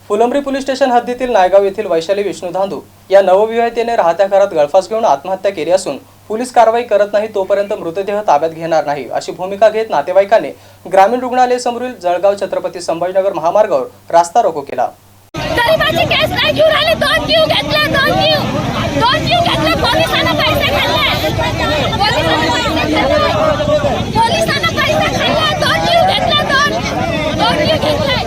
Phulambri police station हद्दीतील नायगाव येथील वैशाली विष्णू धांदू या नवविवाहितेने राहत्या घरात गळफास घेऊन आत्महत्या केली असून पोलीस कारवाई करत नाही तोपर्यंत मृतदेह ताब्यात घेणार नाही अशी भूमिका घेत नातेवाईकांनी ग्रामीण रुग्णालय समोरील जळगाव छत्रपती संभाजीनगर महामार्गावर रास्ता रोको केला। गरिबाची केस नाही घेऊन आले, दोन जीव घेतले, दोन जीव घेतले, पोलिसांना पैसे खाल्ले, पोलिसांना पैसे खाल्ले, दोन जीव घेतले, दोन जीव घेतले।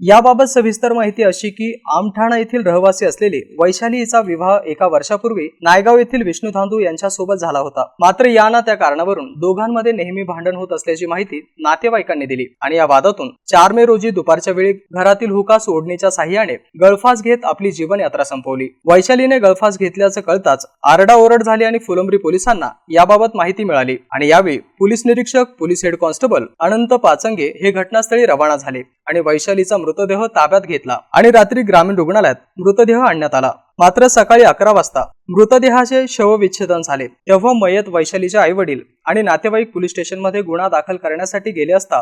याबाबत सविस्तर माहिती अशी की आमठाणा येथील रहिवासी असलेली वैशाली हिचा विवाह एका वर्षापूर्वी नायगाव येथील विष्णू धांदू यांच्यासोबत झाला होता। मात्र या ना त्या कारणावरून दोघांमध्ये नेहमी भांडण होत असल्याची माहिती नातेवाईकांनी दिली आणि या वादातून 4 मे रोजी दुपारच्या वेळी घरातील हुका सोडणीच्या साह्याने गळफास घेत आपली जीवनयात्रा संपवली। वैशालीने गळफास घेतल्याचं कळताच आरडाओरड झाली आणि फुलंब्री पोलिसांना याबाबत माहिती मिळाली आणि यावेळी पोलीस निरीक्षक पोलीस हेड कॉन्स्टेबल अनंत पाचंगे हे घटनास्थळी रवाना झाले आणि वैशालीचा मृतदेह ताब्यात घेतला आणि रात्री ग्रामीण रुग्णालयात मृतदेह आणण्यात आला। मात्र सकाळी 11 वाजता मृतदेहाचे शवविच्छेदन झाले। तेव्हा मयत वैशालीचे आई वडील आणि नातेवाईक पोलीस स्टेशन मध्ये गुन्हा दाखल करण्यासाठी गेले असता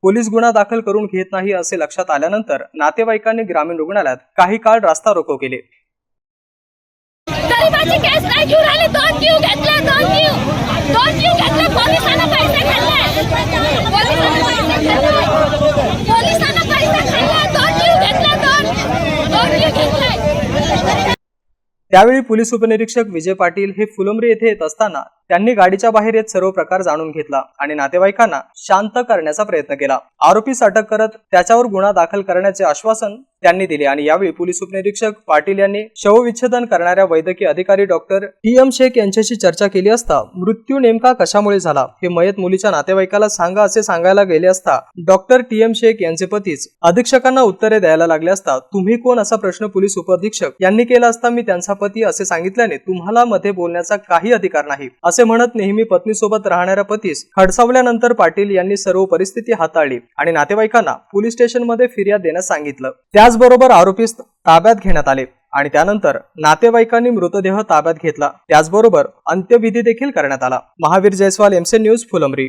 पोलीस गुन्हा दाखल करून घेत नाही असे लक्षात आल्यानंतर नातेवाईकांनी ग्रामीण रुग्णालयात काही काळ रास्ता रोको केले। गरिबाची केस नाही घेऊन आले, दोन जीव घेतले, दोन जीव घेतले, पोलिसांना पैसे खाल्ले, पोलिसांना पैसे खाल्ले, दोन जीव घेतले, दोन जीव घेतले। त्यावेळी पोलीस उपनिरीक्षक विजय पाटील हे फुलंब्री येथे येत असताना त्यांनी गाडीच्या बाहेर येत सर्व प्रकार जाणून घेतला आणि नातेवाईकांना शांत करण्याचा प्रयत्न केला। आरोपीस अटक करत त्याच्यावर गुन्हा दाखल करण्याचे आश्वासन त्यांनी दिले आणि यावेळी पोलीस उपनिरीक्षक पाटील यांनी शवविच्छेदन करणाऱ्या वैद्यकीय अधिकारी डॉक्टर टी.एम. शेख यांच्याशी चर्चा केली असता मृत्यू नेमका कशामुळे झाला हे मयत मुलीच्या नातेवाईकाला सांगा असे सांगायला गेले असता डॉक्टर टी.एम. शेख यांचे पतीच अधीक्षकांना उत्तरे द्यायला लागले असता तुम्ही कोण असा प्रश्न पोलीस उपअधीक्षक यांनी केला असता मी त्यांचा पती असे सांगितल्याने तुम्हाला मध्ये बोलण्याचा काही अधिकार नाही असे म्हणत नेहमी पत्नीसोबत राहणाऱ्या पतीस खडसावल्यानंतर पाटील यांनी सर्व परिस्थिती हाताळली आणि नातेवाईकांना पोलीस स्टेशन मध्ये फिर्याद देण्यास सांगितलं। त्याचबरोबर आरोपीस ताब्यात घेण्यात आले आणि त्यानंतर नातेवाईकांनी मृतदेह ताब्यात घेतला। त्याचबरोबर अंत्यविधी देखील करण्यात आला। Mahavir Jaiswal, MC news, Phulambri.